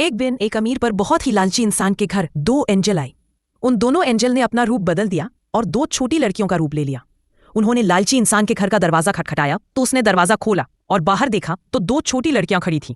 एक दिन एक अमीर पर बहुत ही लालची इंसान के घर 2 एंजल आए। उन दोनों एंजल ने अपना रूप बदल दिया और 2 छोटी लड़कियों का रूप ले लिया। उन्होंने लालची इंसान के घर का दरवाजा खटखटाया तो उसने दरवाजा खोला और बाहर देखा तो 2 छोटी लड़कियां खड़ी थीं।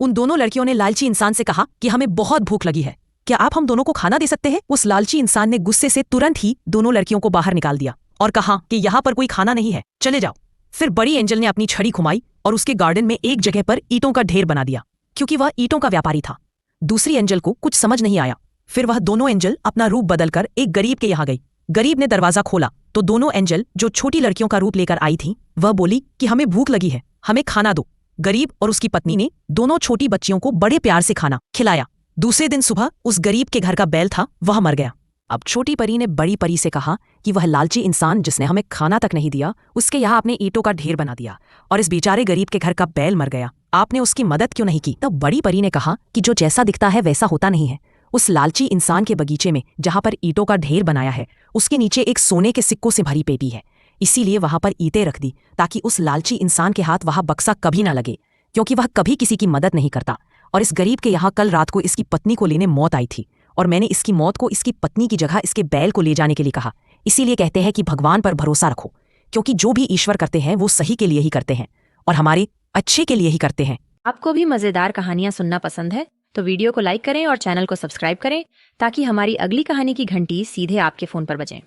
उन दोनों लड़कियों ने लालची इंसान से कहा कि हमें बहुत भूख लगी है, क्या आप हम दोनों को खाना दे सकते हैं? उस लालची इंसान ने गुस्से से तुरंत ही दोनों लड़कियों को बाहर निकाल दिया और कहा कि यहाँ पर कोई खाना नहीं है, चले जाओ। फिर बड़ी एंजल ने अपनी छड़ी घुमाई और उसके गार्डन में एक जगह पर ईंटों का ढेर बना दिया, क्योंकि वह ईंटों का व्यापारी था। दूसरी एंजल को कुछ समझ नहीं आया। फिर वह दोनों एंजल अपना रूप बदलकर एक गरीब के यहाँ गई। गरीब ने दरवाजा खोला तो दोनों एंजल जो छोटी लड़कियों का रूप लेकर आई थीं, वह बोली कि हमें भूख लगी है, हमें खाना दो। गरीब और उसकी पत्नी ने दोनों छोटी बच्चियों को बड़े प्यार से खाना खिलाया। दूसरे दिन सुबह उस गरीब के घर का बैल था, वह मर गया। अब छोटी परी ने बड़ी परी से कहा कि वह लालची इंसान जिसने हमें खाना तक नहीं दिया, उसके यहाँ अपने ईंटों का ढेर बना दिया और इस बेचारे गरीब के घर का बैल मर गया, आपने उसकी मदद क्यों नहीं की? तब बड़ी परी ने कहा कि जो जैसा दिखता है वैसा होता नहीं है। उस लालची इंसान के बगीचे में जहाँ पर ईंटों का ढेर बनाया है, उसके नीचे एक सोने के सिक्कों से भरी पेटी है, इसीलिए वहां पर ईंटें रख दी ताकि उस लालची इंसान के हाथ वहां बक्सा कभी ना लगे, क्योंकि वह कभी किसी की मदद नहीं करता। और इस गरीब के यहाँ कल रात को इसकी पत्नी को लेने मौत आई थी और मैंने इसकी मौत को इसकी पत्नी की जगह इसके बैल को ले जाने के लिए कहा। इसीलिए कहते हैं कि भगवान पर भरोसा रखो, क्योंकि जो भी ईश्वर करते हैं वो सही के लिए ही करते हैं और हमारे अच्छे के लिए ही करते हैं। आपको भी मजेदार कहानियां सुनना पसंद है तो वीडियो को लाइक करें और चैनल को सब्सक्राइब करें ताकि हमारी अगली कहानी की घंटी सीधे आपके फोन पर बजे।